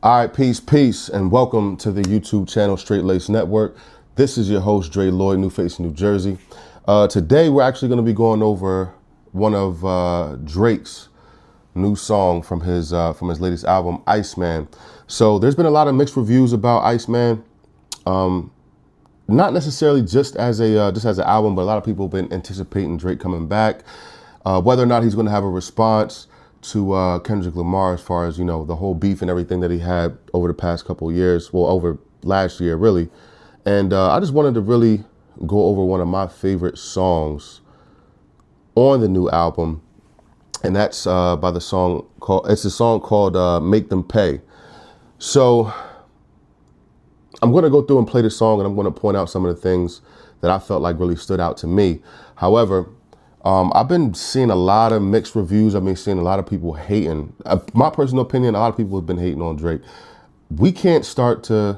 All right, peace, and welcome to the YouTube channel Straight Lace Network. This is your host, Dre Lloyd, New Face, New Jersey. Today, we're actually going to be going over one of Drake's new song from his latest album, Iceman. So there's been a lot of mixed reviews about Iceman. Not necessarily just as an album, but a lot of people have been anticipating Drake coming back. Whether or not he's going to have a response to Kendrick Lamar as far as, the whole beef and everything that he had over the past couple of years, well, over last year, really. And I just wanted to really go over one of my favorite songs on the new album. And that's by the song called, it's a song called Make Them Pay. So I'm going to go through and play the song, and I'm going to point out some of the things that I felt like really stood out to me. However, I've been seeing a lot of mixed reviews. I've been seeing a lot of people hating. My personal opinion, a lot of people have been hating on Drake. We can't start to,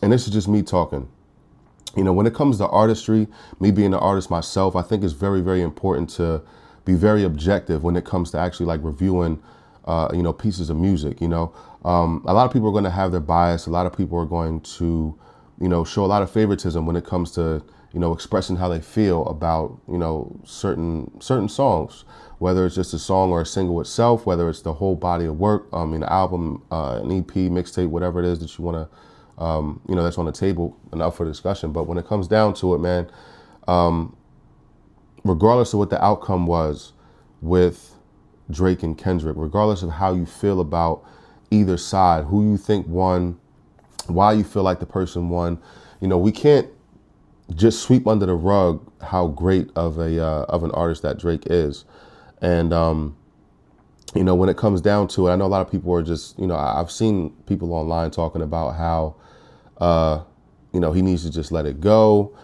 and this is just me talking, when it comes to artistry, me being an artist myself, I think it's very, very important to be very objective when it comes to actually like reviewing, pieces of music. A lot of people are going to have their bias. A lot of people are going to, show a lot of favoritism when it comes to, expressing how they feel about, certain songs, whether it's just a song or a single itself, whether it's the whole body of work, an album, an EP, mixtape, whatever it is that you want to, that's on the table and up for discussion. But when it comes down to it, man, regardless of what the outcome was with Drake and Kendrick, regardless of how you feel about either side, who you think won, why you feel like the person won, we can't just sweep under the rug how great of an artist that Drake is. And when it comes down to it, I know a lot of people are just, I've seen people online talking about how he needs to just let it go,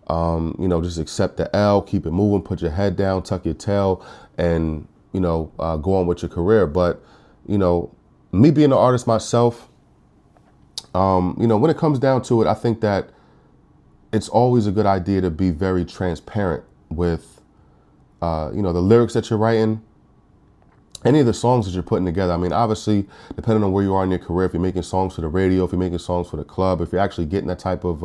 just accept the L, keep it moving, put your head down, tuck your tail, and go on with your career. But me being an artist myself, when it comes down to it, I think that it's always a good idea to be very transparent with, the lyrics that you're writing, any of the songs that you're putting together. I mean, obviously, depending on where you are in your career, if you're making songs for the radio, if you're making songs for the club, if you're actually getting that type of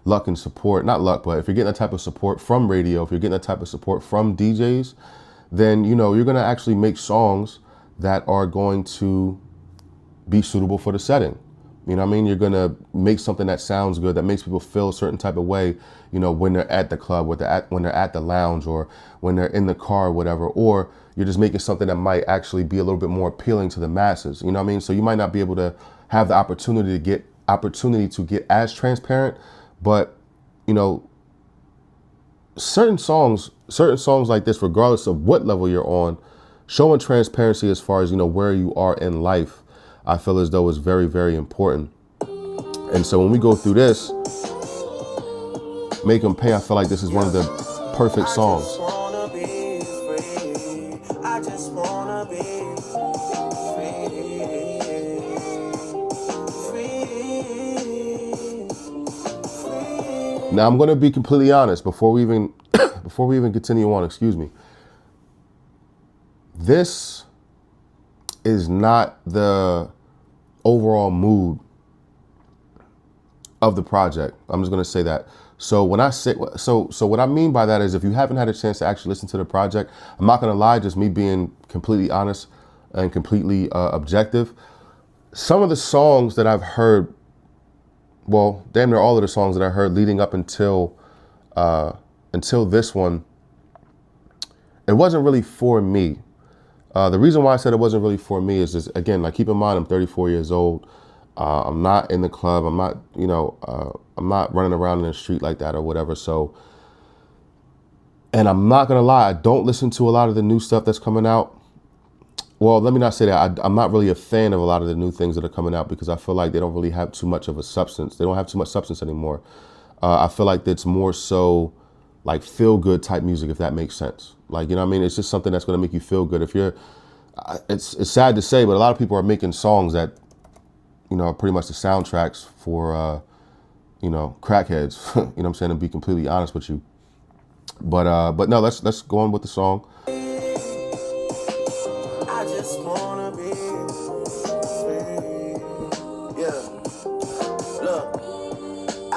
luck and support, not luck, but if you're getting that type of support from radio, if you're getting that type of support from DJs, then, you're going to actually make songs that are going to be suitable for the setting. You're going to make something that sounds good, that makes people feel a certain type of way, when they're at the club, when they're at the lounge, or when they're in the car or whatever, or you're just making something that might actually be a little bit more appealing to the masses. So you might not be able to have the opportunity to get as transparent, but, certain songs like this, regardless of what level you're on, showing transparency as far as, where you are in life, I feel as though is very, very important. And so when we go through this, Make 'Em Pay, I feel like this is one of the perfect songs. Now I'm going to be completely honest before we even continue on, excuse me. This is not the overall mood of the project. I'm just going to say that. So when I say, so what I mean by that is, if you haven't had a chance to actually listen to the project, I'm not going to lie, just me being completely honest and completely objective. Some of the songs that I've heard, well, damn near all of the songs that I heard leading up until this one, it wasn't really for me. The reason why I said it wasn't really for me is just, again, like, keep in mind, I'm 34 years old. I'm not in the club. I'm not, I'm not running around in the street like that or whatever. So, and I'm not going to lie, I don't listen to a lot of the new stuff that's coming out. Well, let me not say that. I'm not really a fan of a lot of the new things that are coming out, because I feel like they don't really have too much of a substance. They don't have too much substance anymore. I feel like it's more so like feel good type music, if that makes sense. Like, it's just something that's going to make you feel good. If you're, it's sad to say, but a lot of people are making songs that, are pretty much the soundtracks for, crackheads, you know what I'm saying, to be completely honest with you. But no, let's go on with the song. I just wanna be free.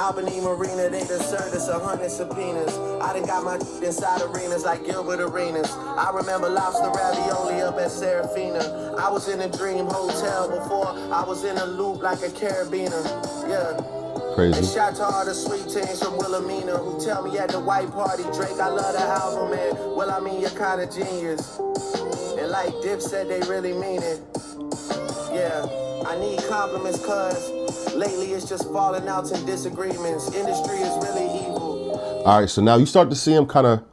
Albany Marina, they done served us 100 subpoenas. I done got my inside arenas like Gilbert Arenas. I remember lobster ravioli up at Serafina. I was in a dream hotel before I was in a loop like a carabiner. Yeah. Crazy. And shout to all the sweet teens from Wilhelmina who tell me at the white party, Drake, I love the album, man. Well, I mean, you're kind of genius. And like Dip said, they really mean it. Yeah, I need compliments cause lately it's just falling outs and disagreements. Industry is really evil. All right, so now you start to see him kind of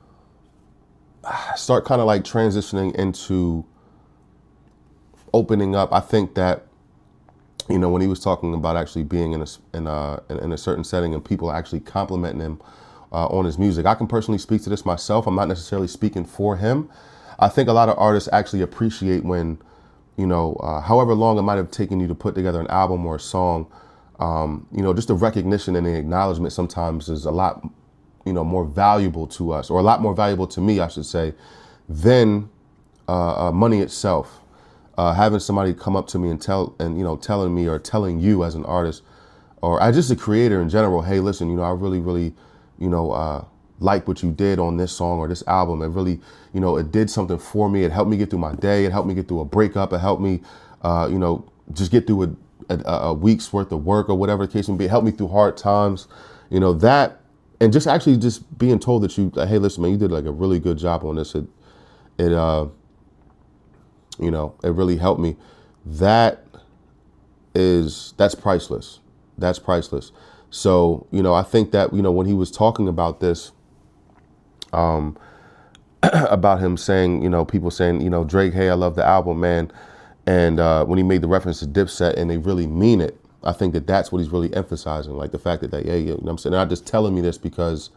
like transitioning into opening up. I think that, you know, when he was talking about actually being in a certain setting and people actually complimenting him on his music, I can personally speak to this myself. I'm not necessarily speaking for him. I think a lot of artists actually appreciate when, you know, however long it might have taken you to put together an album or a song, you know, just the recognition and the acknowledgement sometimes is a lot, you know, more valuable to us, or a lot more valuable to me, I should say, than money itself. Having somebody come up to me and telling me or telling you as an artist, or as just a creator in general, hey, listen, you know, I really, you know, like what you did on this song or this album. It really, you know, it did something for me. It helped me get through my day. It helped me get through a breakup. It helped me, you know, just get through a week's worth of work or whatever the case may be. It helped me through hard times, you know, that, and just actually just being told that you, hey, listen, man, you did like a really good job on this. You know, it really helped me. That's priceless. That's priceless. So, you know, I think that, you know, when he was talking about this, about him saying, you know, people saying, you know, Drake, hey, I love the album, man. And when he made the reference to Dipset and they really mean it, I think that that's what he's really emphasizing. Like the fact that they, hey, you know what I'm saying? They're not just telling me this because,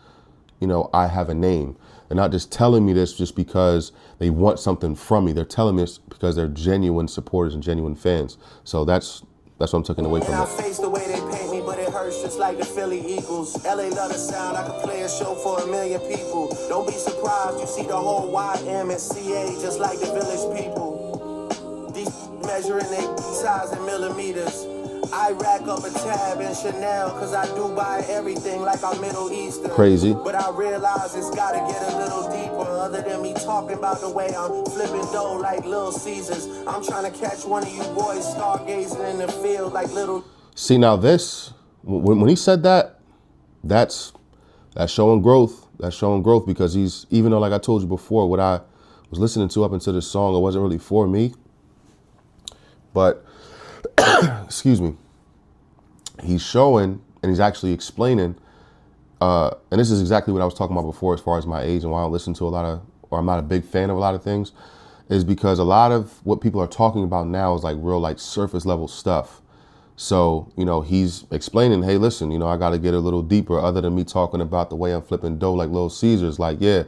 you know, I have a name. They're not just telling me this just because they want something from me. They're telling me this because they're genuine supporters and genuine fans. So that's what I'm taking away from I it. face the way they paint me, but it hurts just like the Philly Eagles. LA love the sound, I could play a show for 1 million people. Don't be surprised, you see the whole YMCA just like the village people. These measuring their size in millimeters. I rack up a tab in Chanel, cause I do buy everything like I'm Middle Eastern. Crazy. But I realize it's gotta get a little deeper. Other than me talking about the way I'm flipping dough like Little Caesars. I'm trying to catch one of you boys stargazing in the field like little. See, now this, when he said that, that's showing growth. That's showing growth because he's, even though, like I told you before, what I was listening to up until this song, it wasn't really for me. But excuse me, he's showing and he's actually explaining, and this is exactly what I was talking about before as far as my age and why I don't listen to a lot of, or I'm not a big fan of a lot of things, is because a lot of what people are talking about now is like real, like surface level stuff. So, you know, he's explaining, hey, listen, you know, I got to get a little deeper other than me talking about the way I'm flipping dough like Little Caesars. Like, yeah,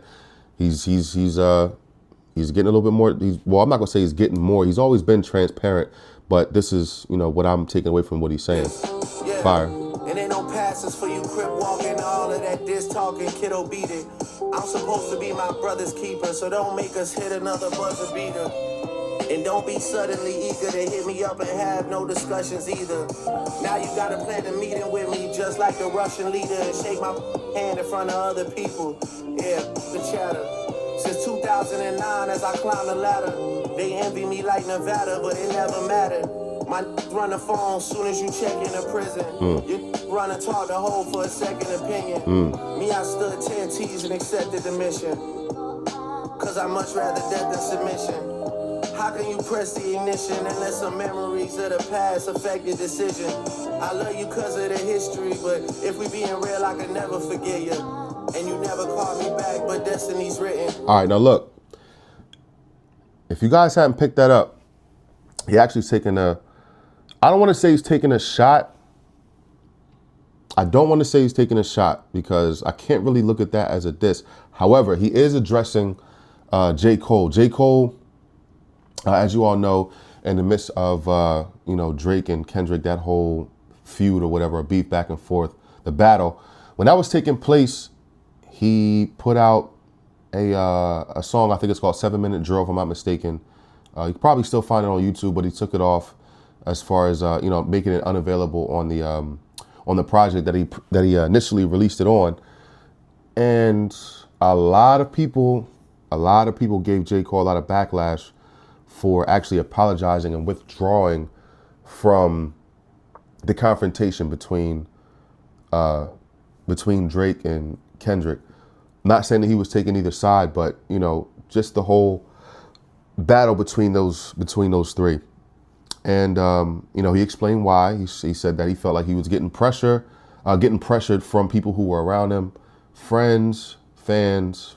he's getting a little bit more. Well, I'm not gonna say he's getting more. He's always been transparent. But this is, you know, what I'm taking away from what he's saying. Yeah. Fire. And ain't no passes for you crip walking, all of that diss talking, kiddo beat it. I'm supposed to be my brother's keeper, so don't make us hit another buzzer beater. And don't be suddenly eager to hit me up and have no discussions either. Now you gotta plan a meeting with me just like the Russian leader and shake my hand in front of other people. Yeah, the chatter. Since 2009 as I climb the ladder, they envy me like Nevada, but it never mattered. My run the phone soon as you check into prison. You run and talk to hoe for a second opinion. Me, I stood 10 T's and accepted the mission. Cause I much rather death than submission. How can you press the ignition and let some memories of the past affect your decision? I love you cause of the history, but if we being real, I could never forget you. And you never called me back, but destiny's written. All right, now look, if you guys haven't picked that up, he actually taking I don't want to say he's taking a shot. I don't want to say he's taking a shot because I can't really look at that as a diss. However, he is addressing J. Cole. J. Cole, as you all know, in the midst of, you know, Drake and Kendrick, that whole feud or whatever, beef back and forth, the battle, when that was taking place, he put out a song, I think it's called 7 Minute Drill, if I'm not mistaken. You can probably still find it on YouTube, but he took it off as far as, you know, making it unavailable on the on the project that he initially released it on. And a lot of people gave J. Cole a lot of backlash for actually apologizing and withdrawing from the confrontation between Drake and Kendrick. Not saying that he was taking either side, but just the whole battle between those three. And he explained why. He said that he felt like he was getting pressured from people who were around him, friends, fans,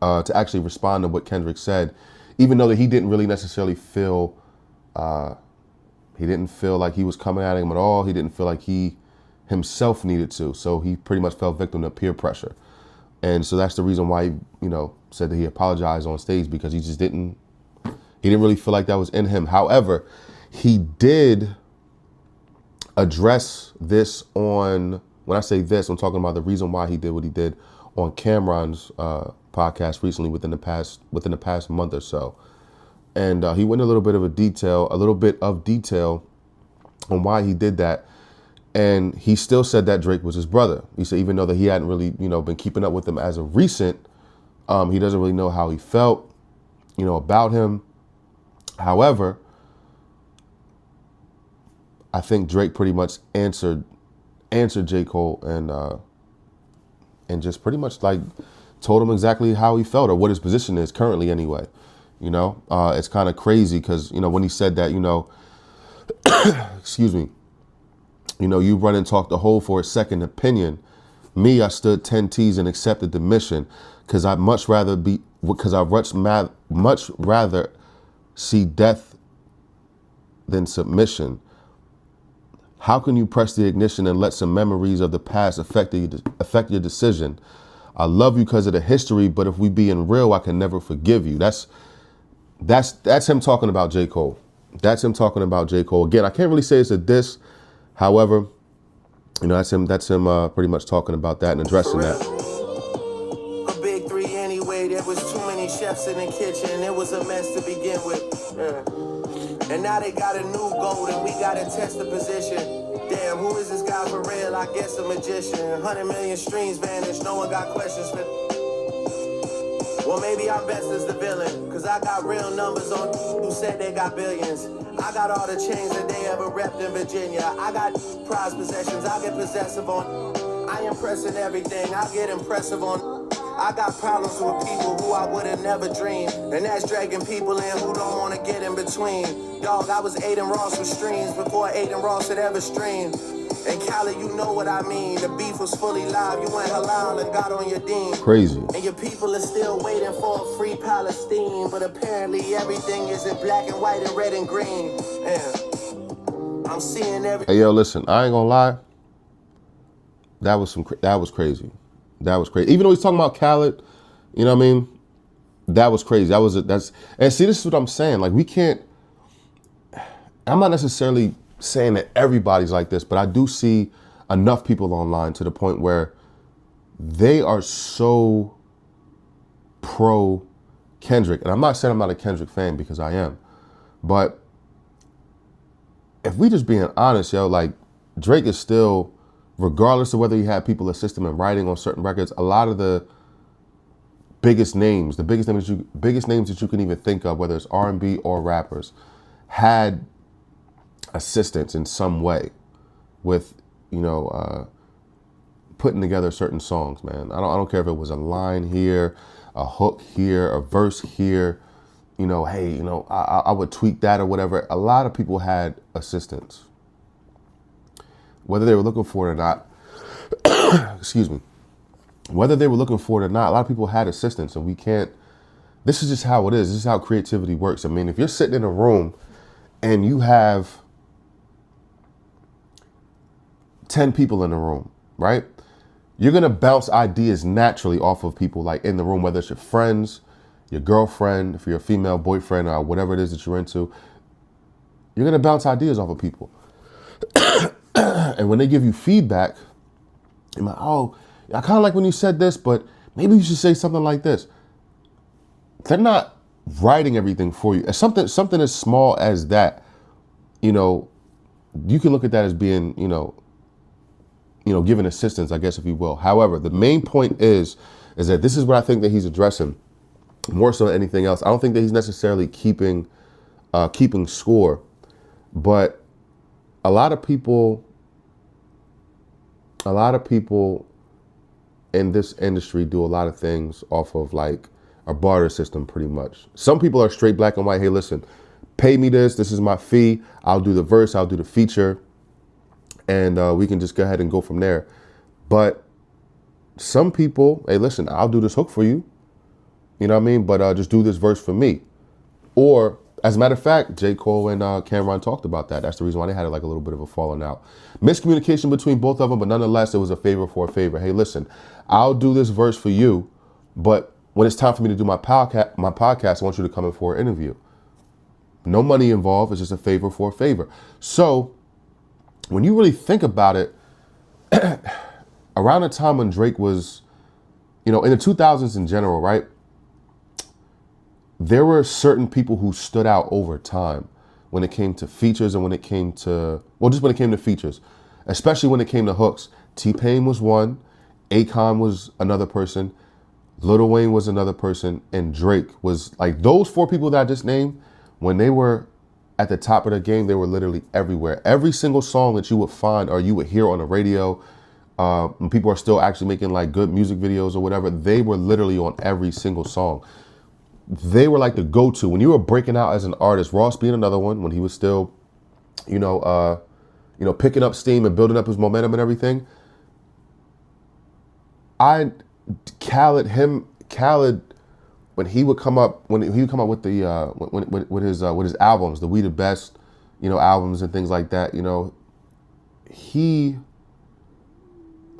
to actually respond to what Kendrick said, even though that he didn't really necessarily feel like he was coming at him at all. He didn't feel like he himself needed to. So he pretty much fell victim to peer pressure. And so that's the reason why he, said that he apologized on stage, because he didn't really feel like that was in him. However, he did address this on, when I say this, I'm talking about the reason why he did what he did on Cameron's podcast recently within the past month or so. And he went a little bit of detail on why he did that. And he still said that Drake was his brother. He said even though that he hadn't really, been keeping up with him as of recent, he doesn't really know how he felt, about him. However, I think Drake pretty much answered J. Cole and just pretty much like told him exactly how he felt or what his position is currently anyway. It's kind of crazy because, when he said that, excuse me, you run and talk the whole for a second opinion. Me, I stood 10 T's and accepted the mission because I'd much rather see death than submission. How can you press the ignition and let some memories of the past affect your decision? I love you because of the history, but if we being real, I can never forgive you. That's him talking about J. Cole. That's him talking about J. Cole. Again, I can't really say it's a diss. However, that's him pretty much talking about that and addressing that. A big three anyway, there was too many chefs in the kitchen. It was a mess to begin with. Yeah. And now they got a new goal and we gotta test the position. Damn, who is this guy for real? I guess a magician. 100 million streams vanished, no one got questions for. Well, maybe I'm best as the villain, cause I got real numbers on who said they got billions. I got all the chains that they ever repped in Virginia. I got prized possessions, I get possessive on. I impress in everything, I get impressive on. I got problems with people who I would've never dreamed. And that's dragging people in who don't wanna get in between. Dog, I was Aiden Ross with streams before Aiden Ross had ever streamed. And Cali, you know what I mean. The beef was fully live. You went halal and got on your dean. Crazy. And your people are still waiting for a free Palestine. But apparently everything is in black and white and red and green. And I'm seeing Hey, yo, listen, I ain't gonna lie. That was crazy. That was crazy. Even though he's talking about Khaled, you know what I mean? That was crazy. And see, this is what I'm saying. Like, I'm not necessarily saying that everybody's like this, but I do see enough people online to the point where they are so pro Kendrick. And I'm not saying I'm not a Kendrick fan, because I am. But if we just being honest, yo, like, Drake is still, regardless of whether he had people assist him in writing on certain records, a lot of the biggest names that you can even think of, whether it's R&B or rappers, had assistance in some way with, putting together certain songs, man. I don't care if it was a line here, a hook here, a verse here, hey, I would tweak that or whatever. A lot of people had assistance, whether they were looking for it or not. Excuse me. Whether they were looking for it or not, a lot of people had assistance, and this is just how it is. This is how creativity works. I mean, if you're sitting in a room and you have 10 people in the room, right? You're going to bounce ideas naturally off of people like in the room, whether it's your friends, your girlfriend, if you're a female boyfriend or whatever it is that you're into. You're going to bounce ideas off of people. And when they give you feedback, you're like, oh, I kind of like when you said this, but maybe you should say something like this. They're not writing everything for you. It's something as small as that, you can look at that as being, giving assistance, I guess, if you will. However, the main point is that this is what I think that he's addressing more so than anything else. I don't think that he's necessarily keeping score, but a lot of people in this industry do a lot of things off of like a barter system, pretty much. Some people are straight black and white. Hey, listen, pay me this. This is my fee. I'll do the verse. I'll do the feature. And we can just go ahead and go from there. But some people, hey, listen, I'll do this hook for you. You know what I mean? But just do this verse for me. Or, as a matter of fact, J. Cole and Cameron talked about that. That's the reason why they had like a little bit of a falling out. Miscommunication between both of them, but nonetheless, it was a favor for a favor. Hey, listen, I'll do this verse for you, but when it's time for me to do my podcast, I want you to come in for an interview. No money involved. It's just a favor for a favor. So when you really think about it, around the time when Drake was, in the 2000s in general, right? There were certain people who stood out over time when it came to features and when it came to, just when it came to features, especially when it came to hooks. T-Pain was one, Akon was another person, Lil Wayne was another person, and Drake was like those four people that I just named. When they were at the top of the game, they were literally everywhere. Every single song that you would find or you would hear on the radio, and people are still actually making like good music videos or whatever, they were literally on every single song. They were like the go-to when you were breaking out as an artist. Ross being another one, when he was still, picking up steam and building up his momentum and everything. Khaled, when he would come up with the with his albums, the We the Best, albums and things like that. He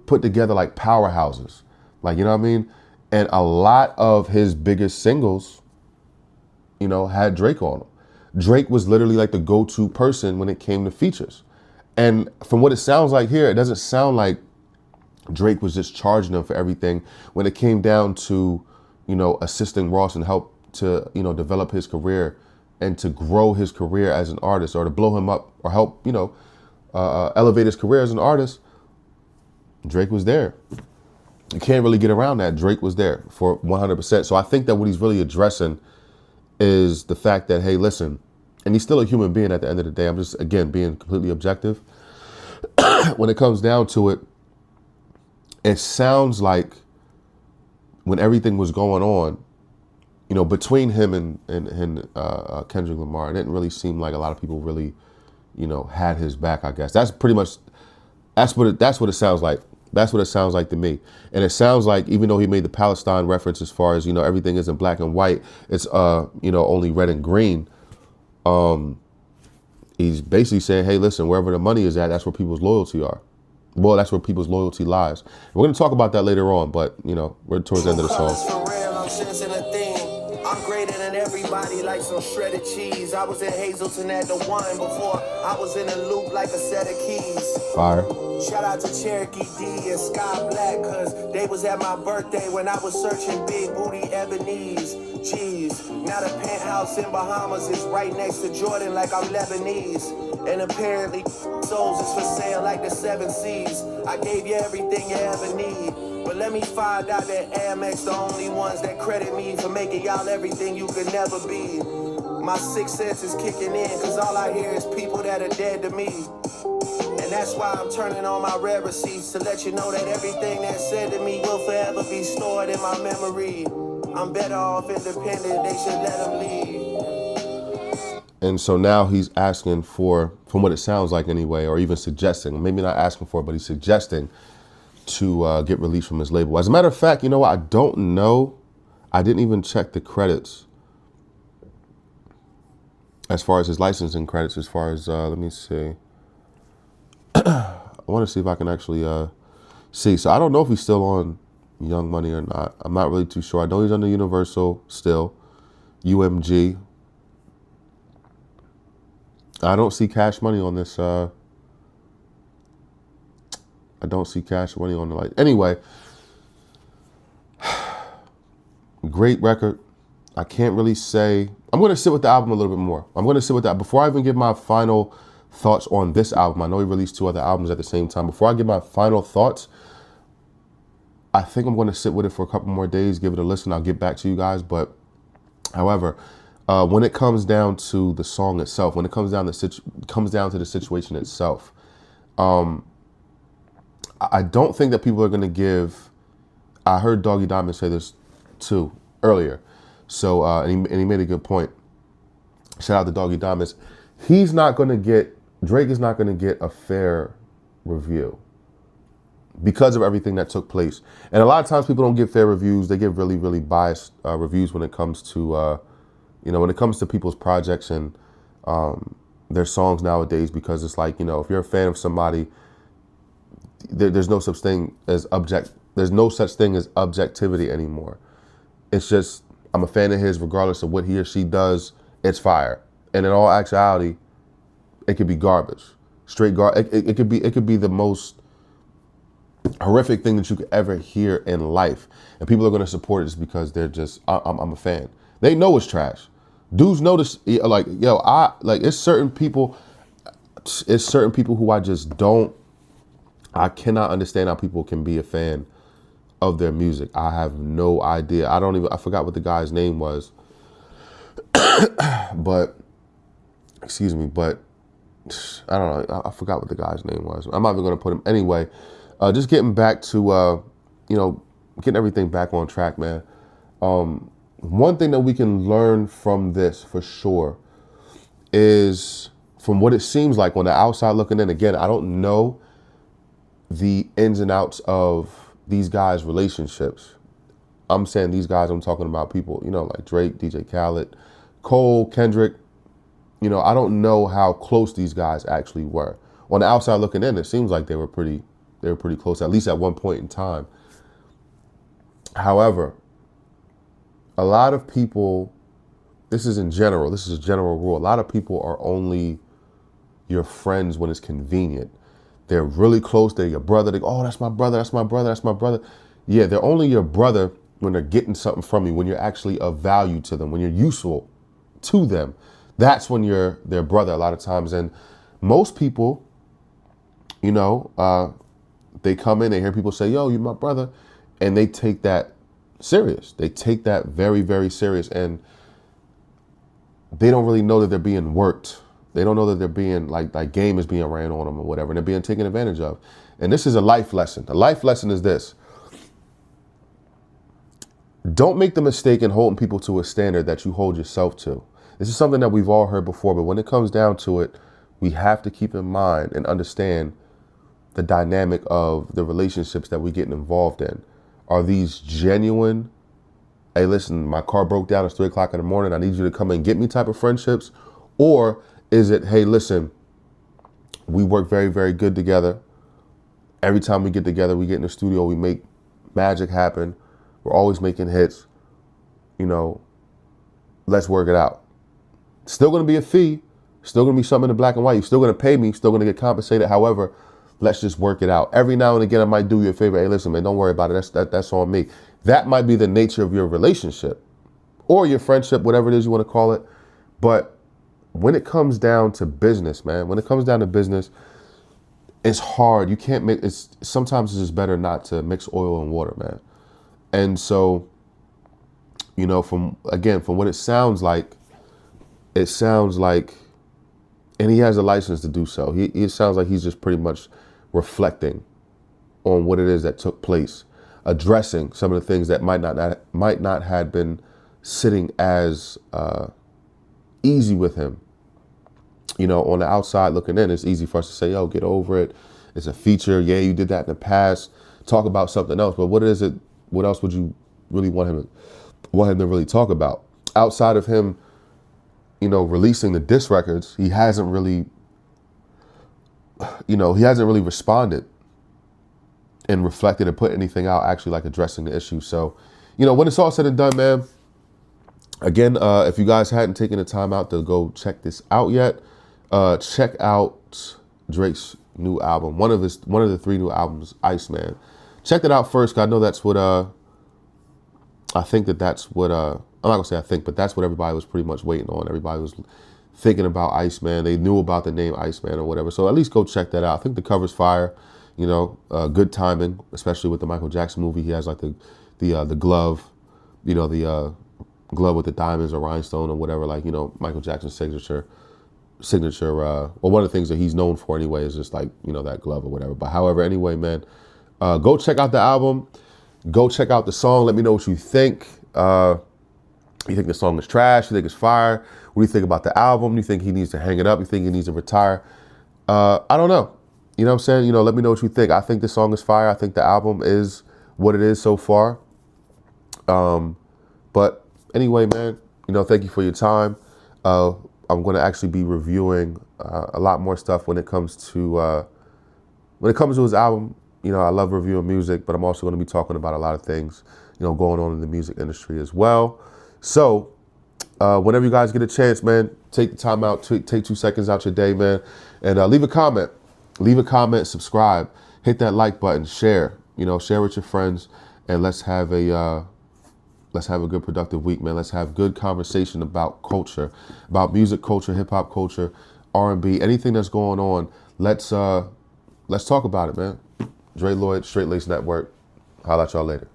put together like powerhouses, like, you know what I mean. And a lot of his biggest singles, had Drake on them. Drake was literally like the go-to person when it came to features. And from what it sounds like here, it doesn't sound like Drake was just charging him for everything when it came down to, assisting Ross and help to, develop his career and to grow his career as an artist, or to blow him up or help, elevate his career as an artist. Drake was there. You can't really get around that. Drake was there for 100%. So I think that what he's really addressing is the fact that, hey, listen, and he's still a human being at the end of the day. I'm just, again, being completely objective. When it comes down to it, it sounds like when everything was going on, between him and Kendrick Lamar, it didn't really seem like a lot of people really, had his back, I guess. That's pretty much, that's what it sounds like. That's what it sounds like to me. And it sounds like, even though he made the Palestine reference as far as, everything isn't black and white, it's, only red and green. He's basically saying, hey, listen, wherever the money is at, that's where people's loyalty are. Well, that's where people's loyalty lies. We're going to talk about that later on, but, we're towards the end of the song. I'm greater than everybody, like some shredded cheese. I was in Hazleton at the one before I was in a loop like a set of keys. Fire. Shout out to Cherokee D and Sky Black, cause they was at my birthday when I was searching big booty ebonies. Jeez, now the penthouse in Bahamas is right next to Jordan like I'm Lebanese. And apparently souls is for sale like the 7 Seas. I gave you everything you ever need. But let me find out that Amex the only ones that credit me for making y'all everything you could never be. My sixth sense is kicking in, cause all I hear is people that are dead to me. And that's why I'm turning on my red receipts to let you know that everything that's said to me will forever be stored in my memory. I'm better off independent, they should let them lead. And so now he's asking for, from what it sounds like anyway, or even suggesting, maybe not asking for it, but he's suggesting to get released from his label. As a matter of fact, you know what? I don't know. I didn't even check the credits as far as his licensing credits, as far as, let me see. I want to see if I can actually see. So I don't know if he's still on Young Money or not. I'm not really too sure. I know he's under Universal still, UMG. I don't see Cash Money on this. I don't see Cash Money on the light. Anyway, great record. I can't really say. I'm going to sit with the album a little bit more. I'm going to sit with that before I even give my final thoughts on this album. I know he released 2 other albums at the same time. Before I give my final thoughts, I think I'm going to sit with it for a couple more days, give it a listen. I'll get back to you guys. But however, when it comes down to the song itself, when it comes down to the situation itself, I don't think that people are going to give. I heard Doggy Diamond say this too earlier, so and he made a good point. Shout out to Doggy Diamonds. He's not going to get, Drake is not going to get a fair review because of everything that took place. And a lot of times people don't get fair reviews. They give really, really biased reviews when it comes to, when it comes to people's projects and their songs nowadays, because it's like, if you're a fan of somebody, there's no such thing as objectivity anymore. It's just, I'm a fan of his regardless of what he or she does, it's fire. And in all actuality, it could be garbage. Straight garbage. It could be the most horrific thing that you could ever hear in life. And people are going to support it just because they're just, I'm a fan. They know it's trash. Dudes notice, like, it's certain people who I cannot understand how people can be a fan of their music. I have no idea. I forgot what the guy's name was. but I don't know. I forgot what the guy's name was. I'm not even going to put him anyway. Just getting back to, getting everything back on track, man. One thing that we can learn from this for sure is, from what it seems like on the outside looking in, again, I don't know the ins and outs of these guys' relationships. I'm saying these guys, I'm talking about people, like Drake, DJ Khaled, Cole, Kendrick. I don't know how close these guys actually were. On the outside looking in, it seems like they were pretty close, at least at one point in time. However, a lot of people, this is a general rule. A lot of people are only your friends when it's convenient. They're really close. They're your brother. They go, oh, that's my brother. That's my brother. That's my brother. Yeah, they're only your brother when they're getting something from you, when you're actually of value to them, when you're useful to them. That's when you're their brother a lot of times. And most people, they come in, they hear people say, yo, you're my brother. And they take that serious. They take that very, very serious. And they don't really know that they're being worked. They don't know that they're being, like game is being ran on them or whatever, and they're being taken advantage of. And this is a life lesson. A life lesson is this. Don't make the mistake in holding people to a standard that you hold yourself to. This is something that we've all heard before, but when it comes down to it, we have to keep in mind and understand the dynamic of the relationships that we're getting involved in. Are these genuine, hey, listen, my car broke down, it's 3 o'clock in the morning, I need you to come and get me type of friendships? Or is it, hey, listen, we work very, very good together. Every time we get together, we get in the studio, we make magic happen. We're always making hits. Let's work it out. Still going to be a fee. Still going to be something in the black and white. You're still going to pay me. Still going to get compensated. However, let's just work it out. Every now and again, I might do you a favor. Hey, listen, man, don't worry about it. That's on me. That might be the nature of your relationship or your friendship, whatever it is you want to call it. But when it comes down to business, man, it's hard. You can't make sometimes it's just better not to mix oil and water, man. And so, from what it sounds like, and he has a license to do so. It sounds like he's just pretty much reflecting on what it is that took place, addressing some of the things that might not have been sitting as easy with him. On the outside looking in, it's easy for us to say, yo, get over it. It's a feature. Yeah, you did that in the past. Talk about something else. But what is it? What else would you really want him to really talk about? Outside of him, releasing the diss records, he hasn't really responded and reflected and put anything out actually like addressing the issue. So, when it's all said and done, man, again, if you guys hadn't taken the time out to go check this out yet, check out Drake's new album, one of the 3 new albums, Iceman. Check that out first, 'cause I know that's what I think that's what I'm not gonna say I think, but that's what everybody was pretty much waiting on. Everybody was thinking about Iceman. They knew about the name Iceman or whatever. So at least go check that out. I think the cover's fire. You know, good timing, especially with the Michael Jackson movie. He has like the glove, you know, the glove with the diamonds or rhinestone or whatever. Like, you know, Michael Jackson's signature. Well, one of the things that he's known for anyway is just like, you know, that glove or whatever. But however, anyway, man, go check out the album. Go check out the song. Let me know what you think. You think the song is trash? You think it's fire? What do you think about the album? Do you think he needs to hang it up? You think he needs to retire? I don't know. You know what I'm saying? You know, let me know what you think. I think the song is fire. I think the album is what it is so far. But anyway, man, you know, thank you for your time. I'm going to actually be reviewing a lot more stuff when it comes to his album. You know, I love reviewing music, but I'm also going to be talking about a lot of things, you know, going on in the music industry as well. So whenever you guys get a chance, man, take the time out, take 2 seconds out your day, man, and leave a comment. Leave a comment, subscribe, hit that like button, share. You know, share with your friends, and let's have a good productive week, man. Let's have good conversation about culture, about music culture, hip hop culture, R&B, anything that's going on. Let's talk about it, man. Dre Lloyd, Straight Lace Network. Holla at y'all later.